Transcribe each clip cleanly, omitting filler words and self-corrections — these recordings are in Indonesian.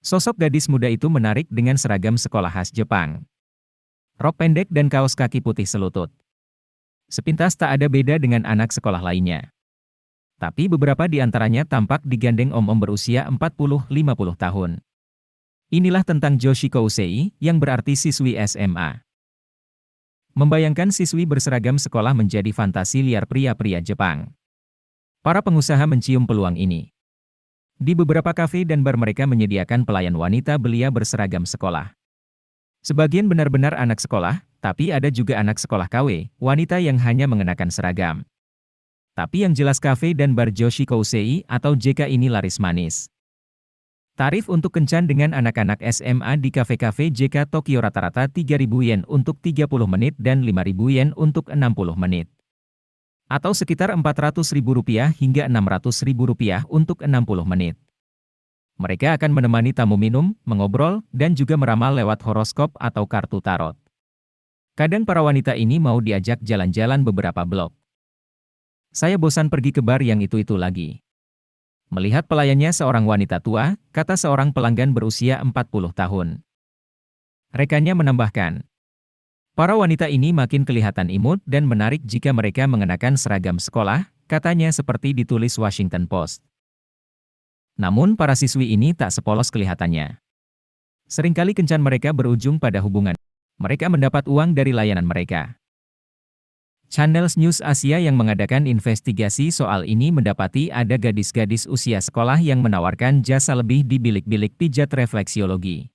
Sosok gadis muda itu menarik dengan seragam sekolah khas Jepang. Rok pendek dan kaos kaki putih selutut. Sepintas tak ada beda dengan anak sekolah lainnya. Tapi beberapa di antaranya tampak digandeng om-om berusia 40-50 tahun. Inilah tentang Yoshiko Usei, yang berarti siswi SMA. Membayangkan siswi berseragam sekolah menjadi fantasi liar pria-pria Jepang. Para pengusaha mencium peluang ini. Di beberapa kafe dan bar mereka menyediakan pelayan wanita belia berseragam sekolah. Sebagian benar-benar anak sekolah, tapi ada juga anak sekolah KW, wanita yang hanya mengenakan seragam. Tapi yang jelas kafe dan bar Yoshiko Usei atau JK ini laris manis. Tarif untuk kencan dengan anak-anak SMA di kafe-kafe JK Tokyo rata-rata 3.000 yen untuk 30 menit dan 5.000 yen untuk 60 menit. Atau sekitar Rp400.000 hingga Rp600.000 untuk 60 menit. Mereka akan menemani tamu minum, mengobrol, dan juga meramal lewat horoskop atau kartu tarot. Kadang para wanita ini mau diajak jalan-jalan beberapa blok. Saya bosan pergi ke bar yang itu-itu lagi. Melihat pelayannya seorang wanita tua, kata seorang pelanggan berusia 40 tahun. Rekannya menambahkan, para wanita ini makin kelihatan imut dan menarik jika mereka mengenakan seragam sekolah, katanya seperti ditulis Washington Post. Namun para siswi ini tak sepolos kelihatannya. Seringkali kencan mereka berujung pada hubungan. Mereka mendapat uang dari layanan mereka. Channel News Asia yang mengadakan investigasi soal ini mendapati ada gadis-gadis usia sekolah yang menawarkan jasa lebih di bilik-bilik pijat refleksiologi.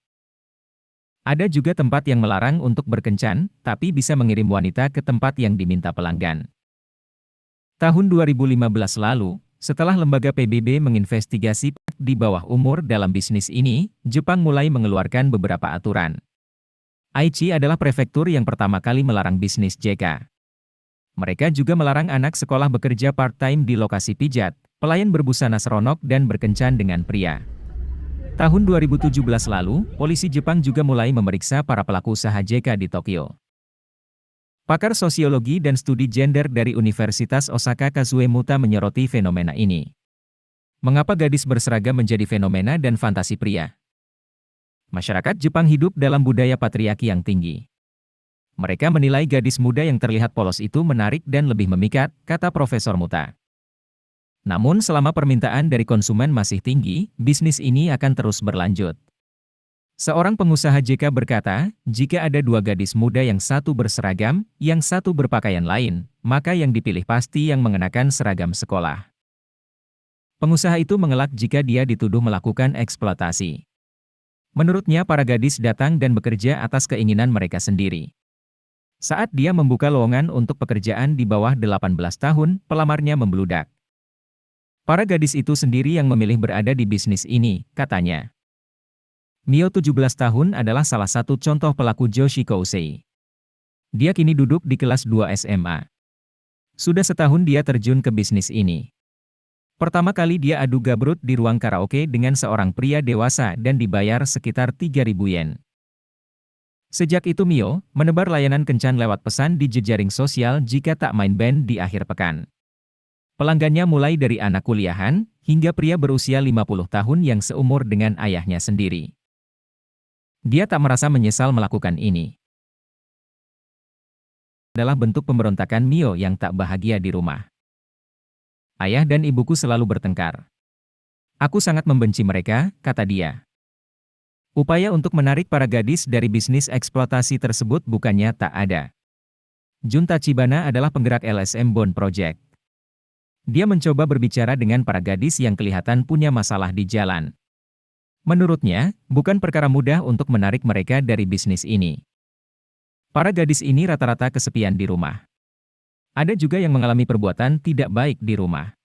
Ada juga tempat yang melarang untuk berkencan, tapi bisa mengirim wanita ke tempat yang diminta pelanggan. Tahun 2015 lalu, setelah lembaga PBB menginvestigasi di bawah umur dalam bisnis ini, Jepang mulai mengeluarkan beberapa aturan. Aichi adalah prefektur yang pertama kali melarang bisnis JK. Mereka juga melarang anak sekolah bekerja part-time di lokasi pijat, pelayan berbusana seronok dan berkencan dengan pria. Tahun 2017 lalu, polisi Jepang juga mulai memeriksa para pelaku usaha JK di Tokyo. Pakar sosiologi dan studi gender dari Universitas Osaka Kazue Muta menyoroti fenomena ini. Mengapa gadis berseragam menjadi fenomena dan fantasi pria? Masyarakat Jepang hidup dalam budaya patriarki yang tinggi. Mereka menilai gadis muda yang terlihat polos itu menarik dan lebih memikat, kata Profesor Muta. Namun selama permintaan dari konsumen masih tinggi, bisnis ini akan terus berlanjut. Seorang pengusaha JK berkata, jika ada dua gadis muda yang satu berseragam, yang satu berpakaian lain, maka yang dipilih pasti yang mengenakan seragam sekolah. Pengusaha itu mengelak jika dia dituduh melakukan eksploitasi. Menurutnya para gadis datang dan bekerja atas keinginan mereka sendiri. Saat dia membuka lowongan untuk pekerjaan di bawah 18 tahun, pelamarnya membludak. Para gadis itu sendiri yang memilih berada di bisnis ini, katanya. Mio 17 tahun adalah salah satu contoh pelaku Yoshiko Usei. Dia kini duduk di kelas 2 SMA. Sudah setahun dia terjun ke bisnis ini. Pertama kali dia adu gabrut di ruang karaoke dengan seorang pria dewasa dan dibayar sekitar 3.000 yen. Sejak itu Mio menebar layanan kencan lewat pesan di jejaring sosial jika tak main band di akhir pekan. Pelanggannya mulai dari anak kuliahan, hingga pria berusia 50 tahun yang seumur dengan ayahnya sendiri. Dia tak merasa menyesal melakukan ini. Adalah bentuk pemberontakan Mio yang tak bahagia di rumah. Ayah dan ibuku selalu bertengkar. Aku sangat membenci mereka, kata dia. Upaya untuk menarik para gadis dari bisnis eksploitasi tersebut bukannya tak ada. Jun Tachibana adalah penggerak LSM Bond Project. Dia mencoba berbicara dengan para gadis yang kelihatan punya masalah di jalan. Menurutnya, bukan perkara mudah untuk menarik mereka dari bisnis ini. Para gadis ini rata-rata kesepian di rumah. Ada juga yang mengalami perbuatan tidak baik di rumah.